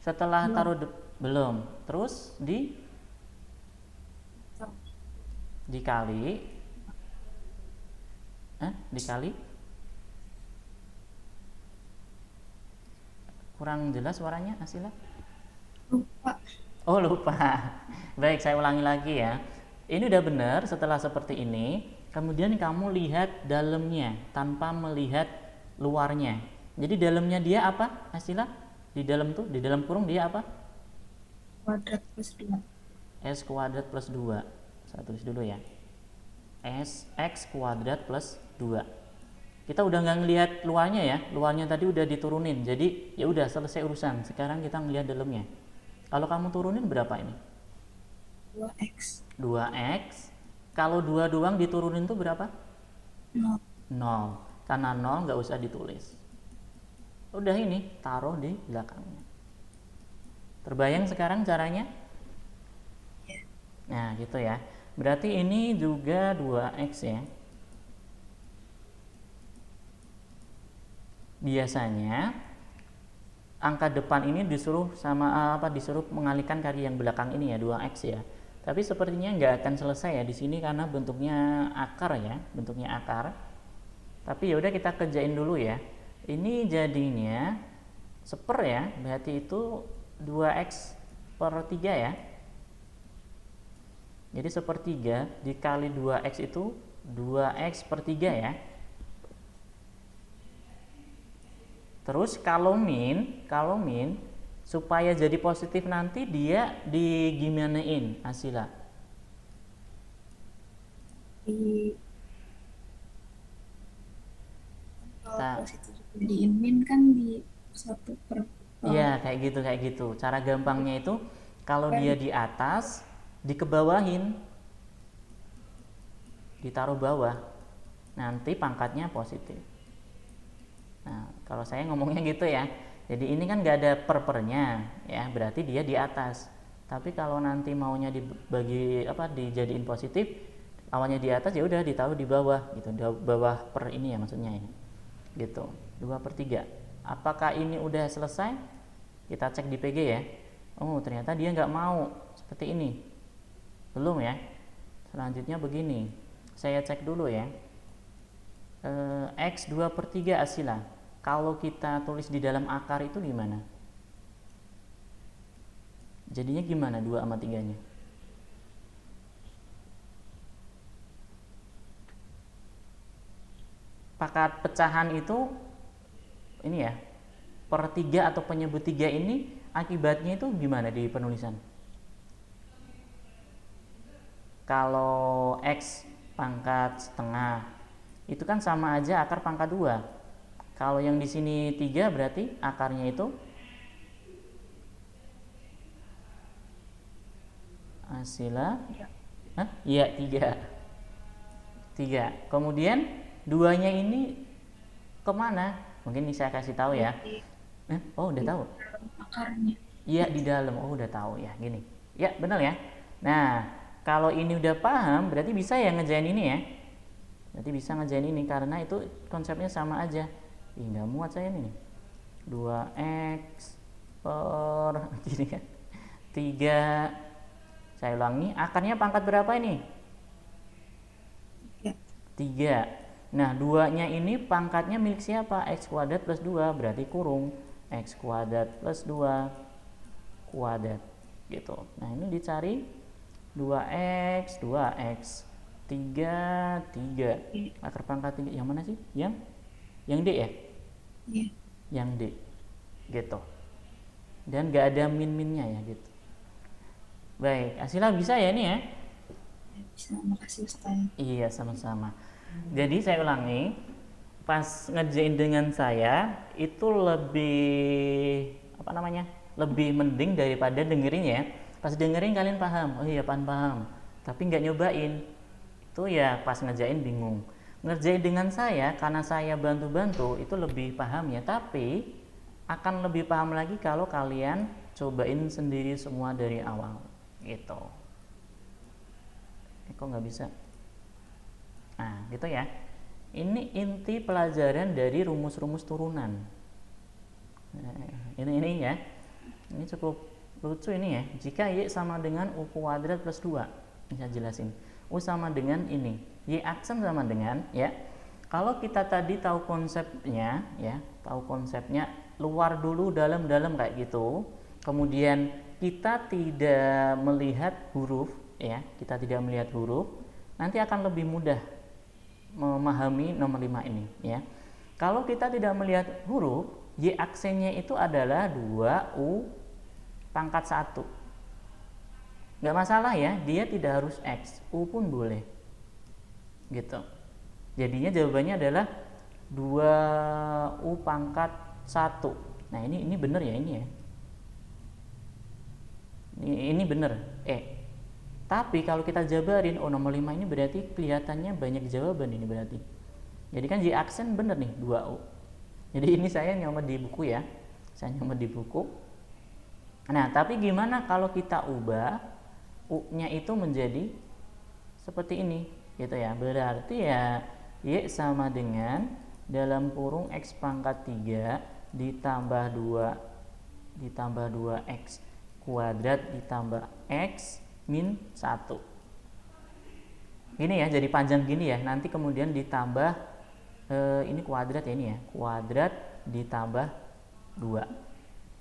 Setelah taruh belum. Terus dikali dikali kurang jelas suaranya Asila. Lupa. Oh lupa. Baik, saya ulangi lagi ya. Ini udah benar. Setelah seperti ini, kemudian kamu lihat dalamnya tanpa melihat luarnya. Jadi dalamnya dia apa Asila? Di dalam kurung dia apa? Kuadrat plus 2. S kuadrat plus 2. Saya tulis dulu ya. X kuadrat plus 2. Kita udah nggak ngelihat luarnya ya. Luarnya tadi udah diturunin. Jadi ya udah selesai urusan. Sekarang kita ngelihat dalamnya. Kalau kamu turunin berapa ini? 2X. 2X. Kalau 2 doang diturunin tuh berapa? 0. 0. Karena 0 nggak usah ditulis. Udah ini taruh di belakangnya. Terbayang sekarang caranya? Nah gitu ya. Berarti ini juga 2X ya. Biasanya angka depan ini disuruh disuruh mengalihkan kaki yang belakang ini ya, 2X ya. Tapi sepertinya nggak akan selesai ya di sini karena bentuknya akar ya, bentuknya akar. Tapi ya udah kita kerjain dulu ya. Ini jadinya seper ya, berarti itu 2X/3 ya. Jadi sepertiga dikali 2X itu 2X/3 ya. Terus kalau min supaya jadi positif nanti dia digimanain Asila? Kalau positif jadiin min kan di 1/. Iya kayak gitu. Cara gampangnya itu kalau dia di atas dikebawahin, ditaruh bawah, nanti pangkatnya positif. Nah, kalau saya ngomongnya gitu ya. Jadi ini kan nggak ada pernya ya, berarti dia di atas. Tapi kalau nanti maunya dijadiin positif, awalnya di atas ya udah ditaruh di bawah gitu, di bawah per ini ya maksudnya ya. Gitu. 2/3. Apakah ini udah selesai? Kita cek di PG ya. Oh, ternyata dia nggak mau seperti ini. Belum ya. Selanjutnya begini. Saya cek dulu ya. X 2/3 Asila. Kalau kita tulis di dalam akar itu gimana? Jadinya gimana 2 sama 3 nya? pangkat pecahan itu ini ya, per 3 atau penyebut 3 ini akibatnya itu gimana di penulisan? Kalau X pangkat setengah itu kan sama aja akar pangkat 2. Kalau yang di sini 3 berarti akarnya itu hasilnya iya 3. Kemudian 2-nya ini kemana? Mungkin saya kasih tahu ya. Oh, udah tahu. Akarnya. Iya, di dalam. Oh, udah tahu ya. Gini. Ya, benar ya. Nah, kalau ini udah paham, berarti bisa ya ngerjain ini ya. Berarti bisa ngerjain ini karena itu konsepnya sama aja. Ih, nggak muat saya ini. 2x per gini kan. 3. Saya ulangi, akarnya pangkat berapa ini? 3. Nah, 2-nya ini pangkatnya milik siapa? X kuadrat plus 2, berarti kurung X kuadrat plus 2 kuadrat gitu. Nah, ini dicari 2x 3 akar pangkat 3 yang mana sih? Yang D ya? Iya. Yang D gitu. Dan gak ada min-minnya ya gitu. Baik, Asila bisa ya ini ya? Bisa, makasih Ustaz. Iya, sama-sama. Jadi saya ulangi, pas ngerjain dengan saya itu lebih apa namanya? Lebih mending daripada dengerin ya. Pas dengerin kalian paham, oh iya paham. Tapi nggak nyobain, itu ya pas ngerjain bingung. Ngerjain dengan saya karena saya bantu-bantu itu lebih paham ya. Tapi akan lebih paham lagi kalau kalian cobain sendiri semua dari awal, gitu. Kok nggak bisa? Nah, gitu ya. Ini inti pelajaran dari rumus-rumus turunan. Nah, ini ya. Ini cukup lucu ini ya. Jika Y sama dengan U kuadrat plus 2. Ini saya jelasin. U sama dengan ini. Y aksen sama dengan ya. Kalau kita tadi tahu konsepnya ya, tahu konsepnya luar dulu dalam kayak gitu. Kemudian kita tidak melihat huruf ya, kita tidak melihat huruf, nanti akan lebih mudah memahami nomor 5 ini ya. Kalau kita tidak melihat huruf, Y aksennya itu adalah 2U pangkat 1. Nggak masalah ya, dia tidak harus X, U pun boleh gitu. Jadinya jawabannya adalah 2U pangkat 1. Nah ini benar ya ini ya. Ini benar. Tapi kalau kita jabarin, nomor 5 ini berarti kelihatannya banyak jawaban ini berarti. Jadi kan Y aksen bener nih, 2U. Jadi ini saya nyomot di buku ya. Saya nyomot di buku. Nah, tapi gimana kalau kita ubah U-nya itu menjadi seperti ini, gitu ya. Berarti ya Y sama dengan dalam kurung X pangkat 3 ditambah 2X kuadrat ditambah X min 1. Gini ya, jadi panjang gini ya. Nanti kemudian ditambah ini kuadrat ya, ini ya. Kuadrat ditambah 2.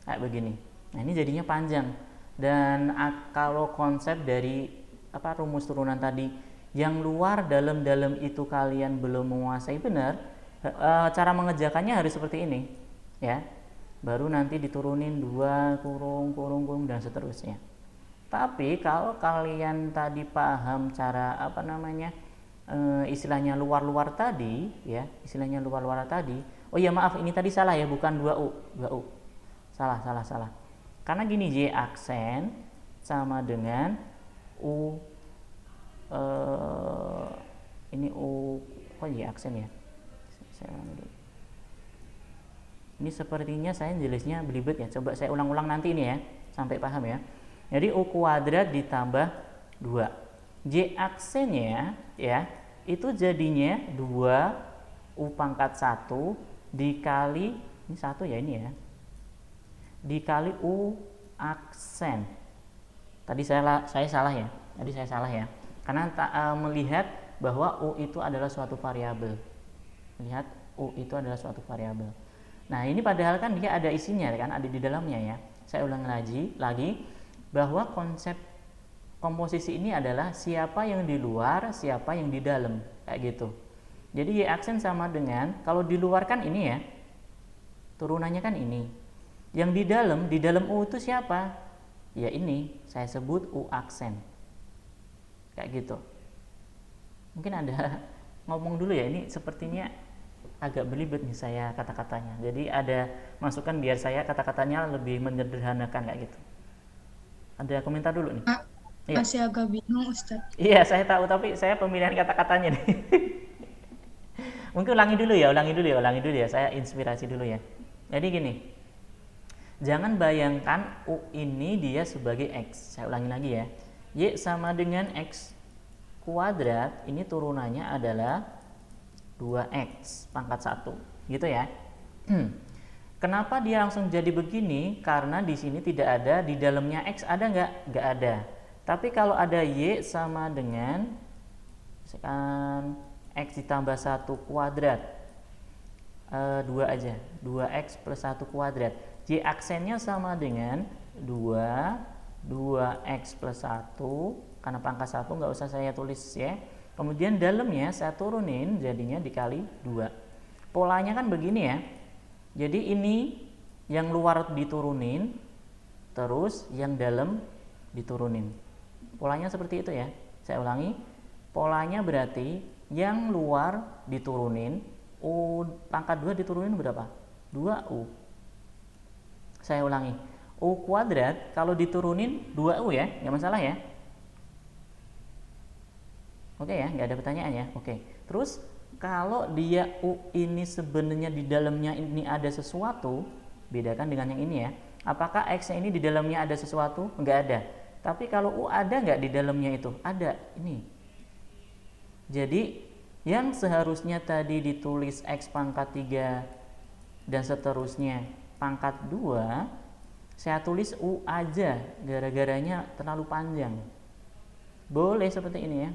Kayak begini. Nah, ini jadinya panjang. Dan kalau konsep dari rumus turunan tadi yang luar dalam itu kalian belum menguasai benar, cara mengerjakannya harus seperti ini, ya. Baru nanti diturunin 2 kurung dan seterusnya. Tapi kalau kalian tadi paham cara istilahnya luar tadi ya, istilahnya luar tadi. Oh iya maaf, ini tadi salah ya, bukan 2U. Salah. Karena gini, Y aksen sama dengan U ini U Y aksen ya. Ini sepertinya saya jelasnya belibet ya. Coba saya ulang-ulang nanti ini ya, sampai paham ya. Jadi U kuadrat ditambah 2. Y aksennya ya, itu jadinya 2U pangkat 1 dikali, ini 1 ya ini ya, dikali U aksen. Tadi saya salah ya. Karena melihat bahwa U itu adalah suatu variabel. Nah, ini padahal kan dia ada isinya kan, ada di dalamnya ya. Saya ulang lagi bahwa konsep komposisi ini adalah siapa yang di luar, siapa yang di dalam, kayak gitu. Jadi Y aksen sama dengan, kalau di luar kan ini ya, turunannya kan ini. Yang di dalam U itu siapa? Ya ini, saya sebut U aksen. Kayak gitu. Mungkin ada ngomong dulu ya, ini sepertinya agak belibet nih saya kata-katanya. Jadi ada masukan biar saya kata-katanya lebih menyederhanakan kayak gitu. Ada komentar dulu nih. Ah, Iya. masih agak bingung Ustadz. Iya, saya tahu tapi saya pemilihan kata-katanya nih. Mungkin ulangi dulu ya. Saya inspirasi dulu ya. Jadi gini, jangan bayangkan U ini dia sebagai X. Saya ulangi lagi ya. Y sama dengan X kuadrat, ini turunannya adalah 2X pangkat 1. Gitu ya. Kenapa dia langsung jadi begini? Karena di sini tidak ada, di dalamnya X ada nggak? Nggak ada. Tapi kalau ada Y sama dengan misalkan X ditambah 1 kuadrat, 2 aja, 2X plus 1 kuadrat. Y aksennya sama dengan 2X plus 1, karena pangkat 1 nggak usah saya tulis ya. Kemudian dalamnya saya turunin, jadinya dikali 2. Polanya kan begini ya. Jadi ini yang luar diturunin, terus yang dalam diturunin. Polanya seperti itu ya. Saya ulangi, polanya berarti yang luar diturunin, U pangkat 2 diturunin berapa? 2U. Saya ulangi, U kuadrat kalau diturunin 2U ya, nggak masalah ya. Oke ya, nggak ada pertanyaan ya. Oke. Terus kalau dia U ini sebenarnya di dalamnya ini ada sesuatu, bedakan dengan yang ini ya. Apakah X-nya ini di dalamnya ada sesuatu? Nggak ada. Tapi kalau U ada nggak di dalamnya itu? Ada. Ini. Jadi yang seharusnya tadi ditulis X pangkat 3 dan seterusnya pangkat 2, saya tulis U aja, gara-garanya terlalu panjang. Boleh seperti ini ya.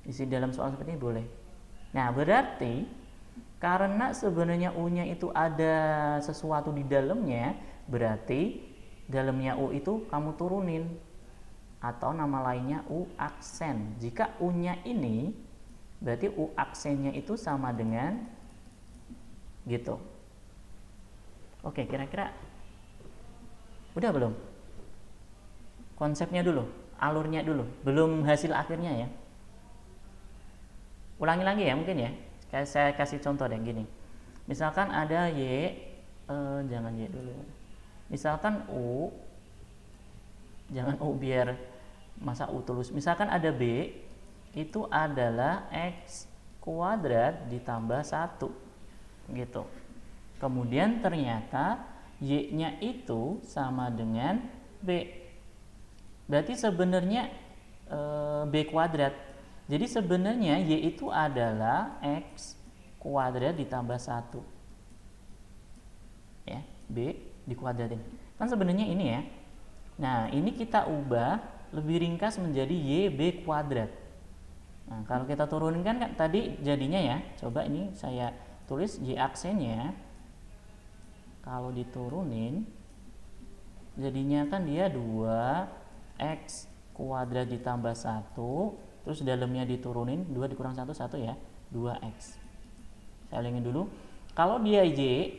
Isi dalam soal seperti ini boleh. Nah, berarti karena sebenarnya U-nya itu ada sesuatu di dalamnya, berarti dalamnya U itu kamu turunin. Atau nama lainnya U aksen. Jika U-nya ini, berarti U aksennya itu sama dengan gitu. Oke, kira-kira udah belum? Konsepnya dulu, alurnya dulu, belum hasil akhirnya ya. Ulangi lagi ya mungkin ya. Saya kasih contoh deh gini. Misalkan ada Y, jangan Y dulu. Misalkan U, jangan U biar masa U tulus. Misalkan ada B, itu adalah X kuadrat ditambah 1 gitu. Kemudian ternyata Y-nya itu sama dengan B. Berarti sebenarnya B kuadrat. Jadi sebenarnya Y itu adalah X kuadrat ditambah 1. Ya, B dikuadratin. Kan sebenarnya ini ya. Nah, ini kita ubah lebih ringkas menjadi YB kuadrat. Nah, kalau kita turunin kan tadi jadinya ya. Coba ini saya tulis Y aksennya. Kalau diturunin jadinya kan dia 2X kuadrat ditambah 1. Terus dalamnya diturunin 2 dikurang 1, 1 ya, 2X. Saya ulangin dulu. Kalau dia Y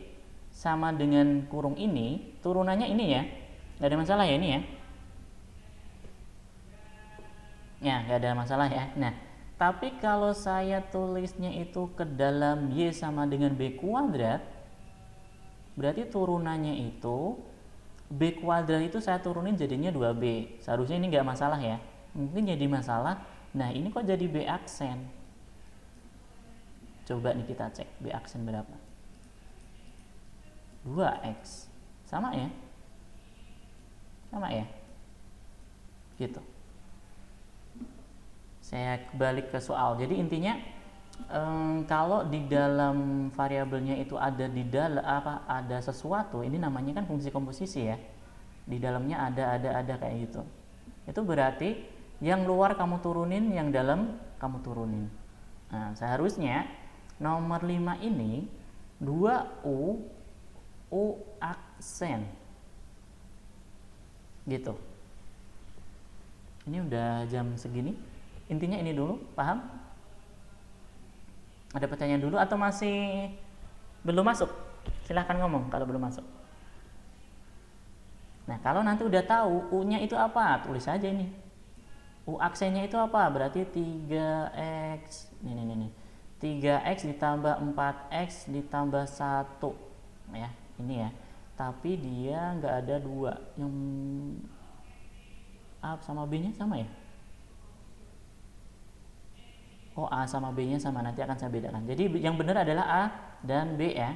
sama dengan kurung ini, turunannya ini ya, nggak ada masalah ya ini ya. Ya, nggak ada masalah ya. Nah, tapi kalau saya tulisnya itu ke dalam Y sama dengan B kuadrat, berarti turunannya itu B kuadrat itu saya turunin jadinya 2B. Seharusnya ini nggak masalah ya. Mungkin jadi masalah. Nah, ini kok jadi B aksen? Coba nih kita cek B aksen berapa. 2X. Sama ya? Sama ya? Gitu. Saya balik ke soal. Jadi intinya kalau di dalam variabelnya itu ada ada sesuatu, ini namanya kan fungsi komposisi ya. Di dalamnya ada kayak gitu. Itu berarti yang luar kamu turunin, yang dalam kamu turunin. Nah, seharusnya nomor 5 ini 2U U aksen. Gitu. Ini udah jam segini. Intinya ini dulu, paham? Ada pertanyaan dulu atau masih belum masuk? Silahkan ngomong kalau belum masuk. Nah, kalau nanti udah tahu U-nya itu apa, tulis aja ini. U aksennya itu apa? Berarti 3x. Nih. 3x ditambah 4x ditambah 1. Ya, ini ya. Tapi dia nggak ada 2. Yang A sama B-nya sama ya? Oh, A sama B-nya sama, nanti akan saya bedakan. Jadi yang benar adalah A dan B ya.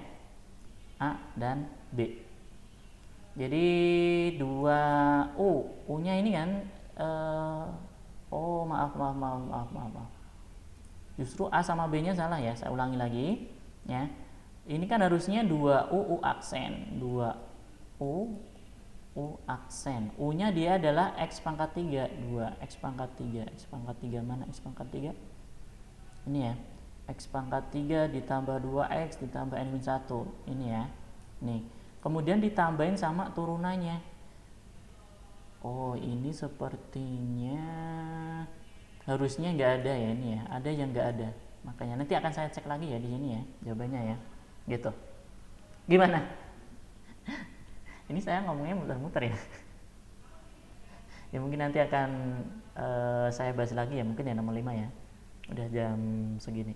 A dan B. Jadi 2 U-nya ini kan oh maaf. Justru A sama B-nya salah ya. Saya ulangi lagi ya. Ini kan harusnya 2 U aksen. 2 U aksen. U-nya dia adalah X pangkat 3. 2 X pangkat 3. X pangkat 3 mana X pangkat 3? Ini ya. X pangkat 3 ditambah 2X ditambah N-1. Ini ya. Nih. Kemudian ditambahin sama turunannya. Oh, ini sepertinya harusnya nggak ada ya ini ya. Ada yang nggak ada. Makanya nanti akan saya cek lagi ya di sini ya jawabannya ya. Gitu. Gimana? Ini saya ngomongnya muter-muter ya. Ya mungkin nanti akan saya bahas lagi ya, mungkin ya nomor 5 ya. Udah jam segini.